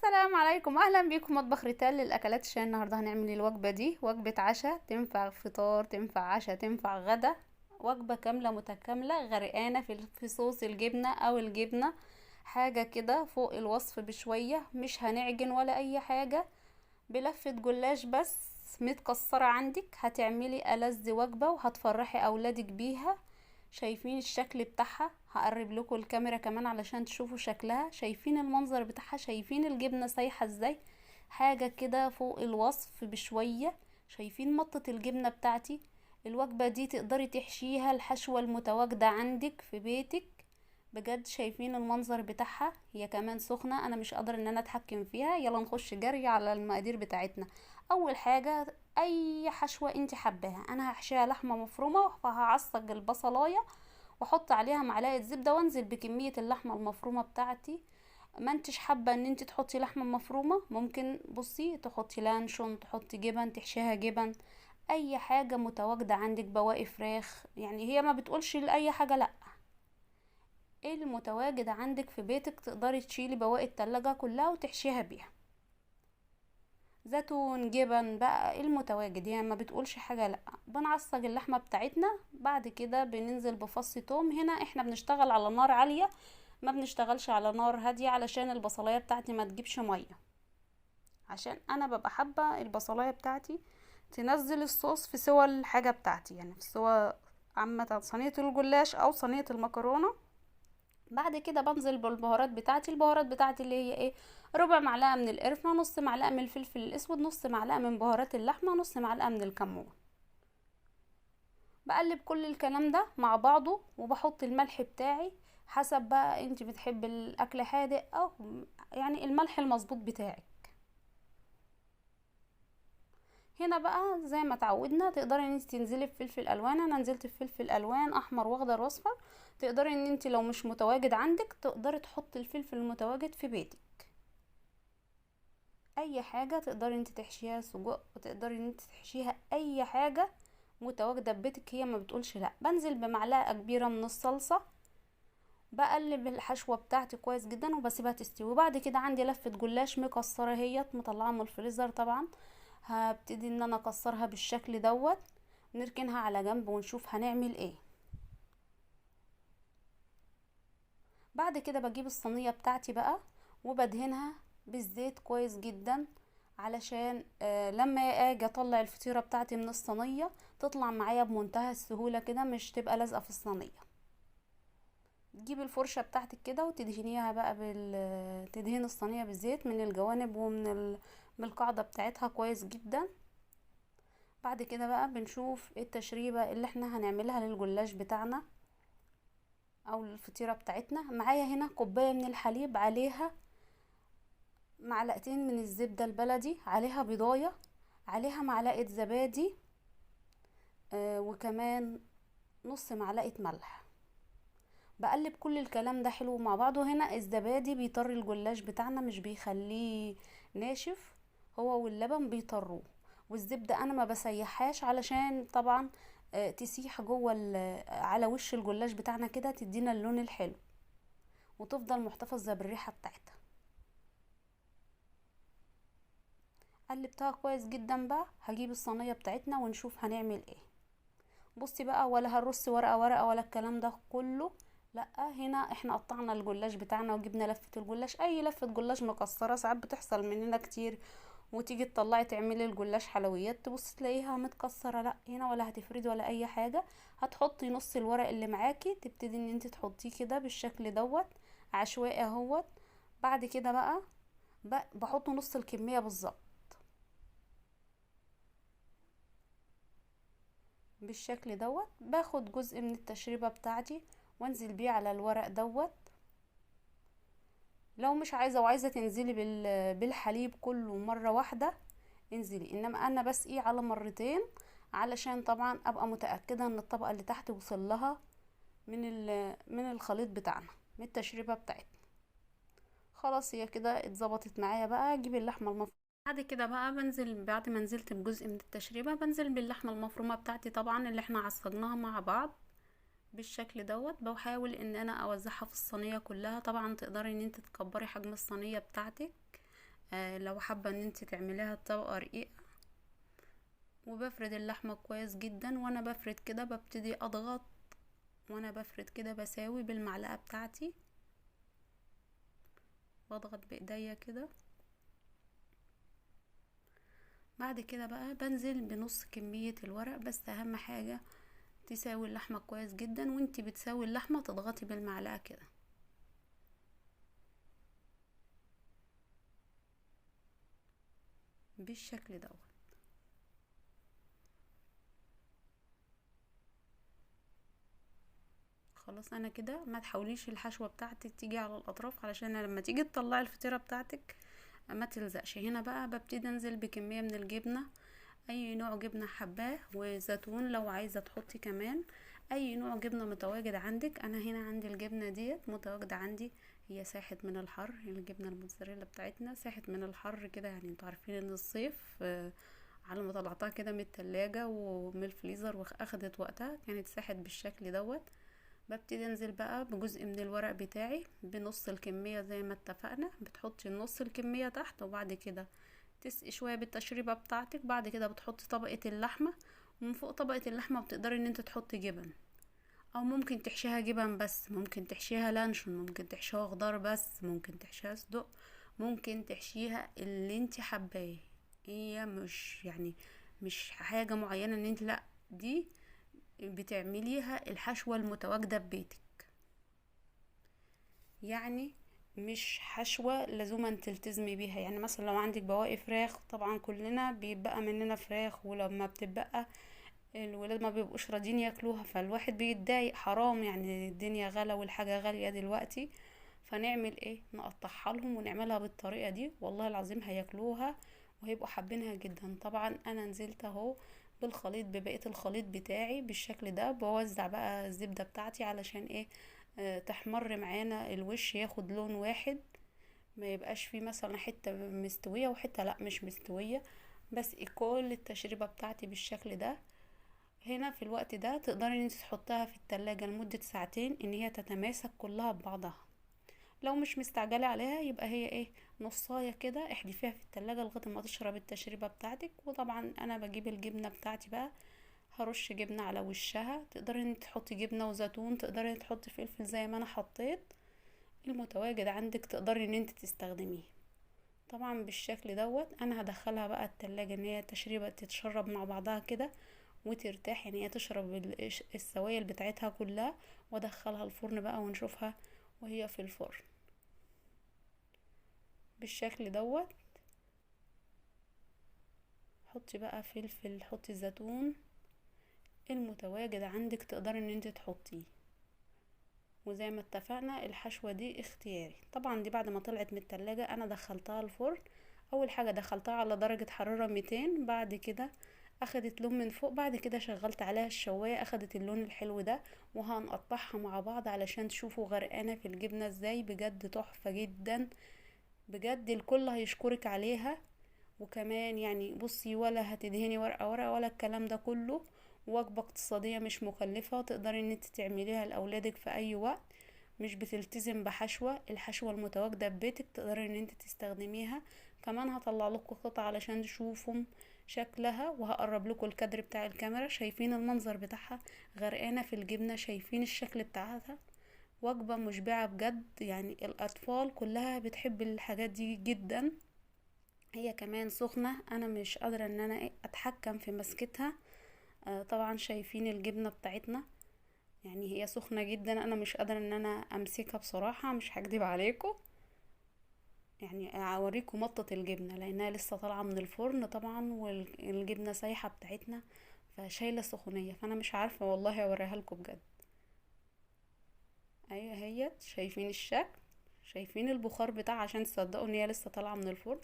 السلام عليكم، اهلا بيكم مطبخ ريتال للاكلات الشام. النهارده هنعمل الوجبه دي وجبه عشاء، تنفع فطار تنفع عشاء تنفع غدا. وجبه كامله متكامله غرقانه في صوص الجبنه او الجبنه. حاجه كده فوق الوصف بشويه، مش هنعجن ولا اي حاجه. بلفه جلاش بس متكسره عندك هتعملي ألذ وجبه وهتفرحي اولادك بيها. شايفين الشكل بتاعها؟ هقرب لكم الكاميرا كمان علشان تشوفوا شكلها. شايفين المنظر بتاعها؟ شايفين الجبنة سايحة ازاي؟ حاجة كده فوق الوصف بشوية. شايفين مطة الجبنة بتاعتي؟ الوجبة دي تقدري تحشيها الحشوة المتواجدة عندك في بيتك. بجد شايفين المنظر بتاعها؟ هي كمان سخنة، انا مش قادرة ان انا اتحكم فيها. يلا نخش جري على المقادير بتاعتنا. اول حاجة، اي حشوة انت حباها. انا هحشيها لحمة مفرومة، فهعصج البصلاية واحط عليها معلقه زبده وانزل بكميه اللحمه المفرومه بتاعتي. ما انتش حابه ان انت تحطي لحمه مفرومه، ممكن بصي تحطي لانشون، تحطي جبن، تحشيها جبن. اي حاجه متواجده عندك، بواقي فراخ، يعني هي ما بتقولش لاي حاجه لا. ايه المتواجد عندك في بيتك تقدري تشيلي بواقي التلاجة كلها وتحشيها بيها. زيتون، جبن، بقى إيه المتواجد، يعني ما بتقولش حاجة لا. بنعصج اللحمة بتاعتنا، بعد كده بننزل بفص توم. هنا احنا بنشتغل على نار عالية، ما بنشتغلش على نار هادية علشان البصلاية بتاعتي ما تجيبش مية. عشان انا ببقى حابة البصلاية بتاعتي تنزل الصوص في سوى الحاجة بتاعتي، يعني في سوى عامة صينية الجلاش او صينية المكرونة. بعد كده بنزل بالبهارات بتاعتي. البهارات بتاعتي اللي هي ايه؟ ربع معلقه من القرفه، نص معلقه من الفلفل الاسود، نص معلقه من بهارات اللحمه، نص معلقه من الكمون. بقلب كل الكلام ده مع بعضه وبحط الملح بتاعي حسب بقى انت بتحب الاكل حادق او يعني الملح المظبوط بتاعك. هنا بقى زي ما تعودنا تقدري ان انت تنزلي بفلفل الوان. انا نزلت بفلفل الوان احمر واخضر واصفر. تقدري ان انت لو مش متواجد عندك تقدري تحطي الفلفل المتواجد في بيتك. اي حاجه تقدري انت تحشيها سجق، وتقدري ان انت تحشيها اي حاجه متواجده ببيتك، هي ما بتقولش لا. بنزل بمعلقه كبيره من الصلصه، بقلب الحشوه بتاعتي كويس جدا وبسيبها تستوي. وبعد كده عندي لفه جلاش مكسره اهيت، مطلعه من الفريزر طبعا. هبتدي ان انا اكسرها بالشكل دوت، نركنها على جنب ونشوف هنعمل ايه. بعد كده بجيب الصينيه بتاعتي بقى وبدهنها بالزيت كويس جدا، علشان لما اجي اطلع الفطيره بتاعتي من الصينيه تطلع معايا بمنتهى السهوله كده، مش تبقى لازقه في الصينيه. تجيبي الفرشه بتاعتك كده وتدهنيها بقى تدهين الصينيه بالزيت من الجوانب من القاعده بتاعتها كويس جدا. بعد كده بقى بنشوف ايه التشريبه اللي احنا هنعملها للجلاش بتاعنا او الفطيره بتاعتنا. معايا هنا كوبايه من الحليب، عليها معلقتين من الزبدة البلدي، عليها بيضاية، عليها معلقة زبادي، وكمان نص معلقة ملح. بقلب كل الكلام ده حلو مع بعضه. هنا الزبادي بيطري الجلاش بتاعنا، مش بيخليه ناشف، هو واللبن بيطروه. والزبدة انا ما بسيحهاش علشان طبعا تسيح جوه على وش الجلاش بتاعنا كده، تدينا اللون الحلو وتفضل محتفظة بالريحة بتاعتها. قلبتها كويس جدا بقى، هجيب الصينيه بتاعتنا ونشوف هنعمل ايه. بصي بقى، ولا هنرص ورقه ورقه ولا الكلام ده كله، لا. هنا احنا قطعنا الجلاش بتاعنا وجبنا لفه الجلاش، اي لفه جلاش مكسره ساعات بتحصل مننا كتير، وتيجي تطلعي تعملي الجلاش حلويات تبص تلاقيها متكسره. لا، هنا ولا هتفردي ولا اي حاجه. هتحطي نص الورق اللي معاكي، تبتدي ان انت تحطيه كده بالشكل دوت عشوائي اهوت. بعد كده بقى بحط نص الكميه بالظبط بالشكل دوت. باخد جزء من التشريبة بتاعتي وانزل بيه على الورق دوت. لو مش عايزة وعايزة تنزلي بالحليب كله مرة واحدة انزلي، انما انا بس ايه على مرتين، علشان طبعا ابقى متأكدة ان الطبقة اللي تحت وصل لها من الخليط بتاعنا، من التشريبة بتاعتنا. خلاص هي كده اتظبطت معايا. بقى اجيب اللحمة المفرومة. بعد كده بقى بنزل، بعد ما نزلت بجزء من التشريبة بنزل باللحمة المفرومة بتاعتي طبعا اللي احنا عصجناها مع بعض بالشكل دوت. بحاول ان انا اوزعها في الصينيه كلها. طبعا تقدري ان انت تكبري حجم الصينيه بتاعتك لو حابة ان انت تعمليها طبقة رقيقة. وبفرد اللحمة كويس جدا، وانا بفرد كده ببتدي اضغط، وانا بفرد كده بساوي بالمعلقة بتاعتي، بضغط بايديا كده. بعد كده بقى بنزل بنص كمية الورق، بس اهم حاجة تساوي اللحمة كويس جدا، وانتي بتساوي اللحمة تضغطي بالمعلقة كده بالشكل دوت. خلاص انا كده، ما تحاوليش الحشوة بتاعتك تيجي على الاطراف، علشان لما تيجي تطلعي الفطيرة بتاعتك ما تلزقش. هنا بقى ببتدي انزل بكمية من الجبنة، اي نوع جبنة حباه، وزيتون لو عايزة تحطي كمان اي نوع جبنة متواجد عندك. انا هنا عندي الجبنة ديت متواجدة عندي، هي ساحت من الحر، الجبنة الموتزاريلا بتاعتنا ساحت من الحر كده. يعني انتوا عارفين ان الصيف على ما طلعتها كده من التلاجة ومن الفريزر واخدت وقتها كانت ساحت بالشكل دوت. ببتدي انزل بقى بجزء من الورق بتاعي بنص الكمية زي ما اتفقنا، بتحطي نص الكمية تحت، وبعد كده تسقي شوية بالتشريبة بتاعتك. بعد كده بتحطي طبقة اللحمة، ومن فوق طبقة اللحمة بتقدري ان انت تحطي جبن، او ممكن تحشيها جبن بس، ممكن تحشيها لانشون، ممكن تحشيها خضار بس، ممكن تحشيها صدق، ممكن تحشيها اللي انت حباه. هي مش يعني مش حاجة معينة ان انت، لا، دي بتعمليها الحشوة المتواجدة ببيتك. يعني مش حشوة لزوما تلتزمي بيها. يعني مثلا لو عندك بواقي فراخ، طبعا كلنا بيبقى مننا فراخ، ولما بتبقى الولاد ما بيبقوش راضيين ياكلوها، فالواحد بيتضايق، حرام يعني الدنيا غلا والحاجة غالية دلوقتي. فنعمل ايه؟ نقطعها لهم ونعملها بالطريقة دي، والله العظيم هياكلوها وهيبقوا حابينها جدا. طبعا انا نزلت اهو بالخليط، ببقية الخليط بتاعي بالشكل ده. بوزع بقى الزبدة بتاعتي علشان ايه؟ تحمر معانا الوش، ياخد لون واحد، ما يبقاش فيه مثلا حتة مستوية وحتة لا مش مستوية. بس كل التشريبة بتاعتي بالشكل ده. هنا في الوقت ده تقدري ان انت تحطها في التلاجة لمدة ساعتين، ان هي تتماسك كلها ببعضها. لو مش مستعجلة عليها يبقى هي ايه، نصاية كده احذفيها في التلاجة لغاية ما تشرب التشريبة بتاعتك. وطبعا انا بجيب الجبنة بتاعتي بقى، هرش جبنة على وشها. تقدري ان تحطي جبنة وزيتون، تقدري تحطي فلفل زي ما انا حطيت، المتواجد عندك تقدري ان انت تستخدميه. طبعا بالشكل دوت انا هدخلها بقى التلاجة، ان هي التشريبة تتشرب مع بعضها كده وترتاح، يعني هي تشرب السوائل بتاعتها كلها. وادخلها الفرن بقى ونشوفها وهي في الفرن بالشكل دوت. حطي بقى فلفل، حطي زيتون، المتواجد عندك تقدري ان انت تحطيه. وزي ما اتفقنا الحشوة دي اختياري. طبعا دي بعد ما طلعت من التلاجة انا دخلتها الفرن. اول حاجة دخلتها على درجة حرارة 200، بعد كده اخدت لون من فوق، بعد كده شغلت عليها الشواية اخدت اللون الحلو ده. وهنقطعها مع بعض علشان تشوفوا غرقانة في الجبنة ازاي، بجد تحفة جدا، بجد الكل هيشكرك عليها. وكمان يعني بصي، ولا هتدهني ورقة ورقة ولا الكلام ده كله. وجبة اقتصادية مش مكلفة، تقدري ان انت تعمليها لأولادك في اي وقت، مش بتلتزم بحشوة. الحشوة المتواجدة ببيتك تقدري ان انت تستخدميها. كمان هطلع لكم قطع علشان تشوفوا شكلها، وهقرب لكم الكادر بتاع الكاميرا. شايفين المنظر بتاعها غرقانة في الجبنة؟ شايفين الشكل بتاعها؟ وجبة مشبعة بجد، يعني الأطفال كلها بتحب الحاجات دي جدا. هي كمان سخنة، انا مش قادرة ان انا اتحكم في مسكتها. طبعا شايفين الجبنة بتاعتنا، يعني هي سخنة جدا، انا مش قادرة ان انا امسكها بصراحة، مش هكدب عليكم. يعني اوريكم مطة الجبنة لانها لسه طالعة من الفرن طبعا، والجبنة سايحة بتاعتنا فشايلة سخونية، فانا مش عارفة والله اوريها لكم بجد. ايوه هي، شايفين الشكل، شايفين البخار بتاعها عشان تصدقوا ان هي لسه طالعة من الفرن.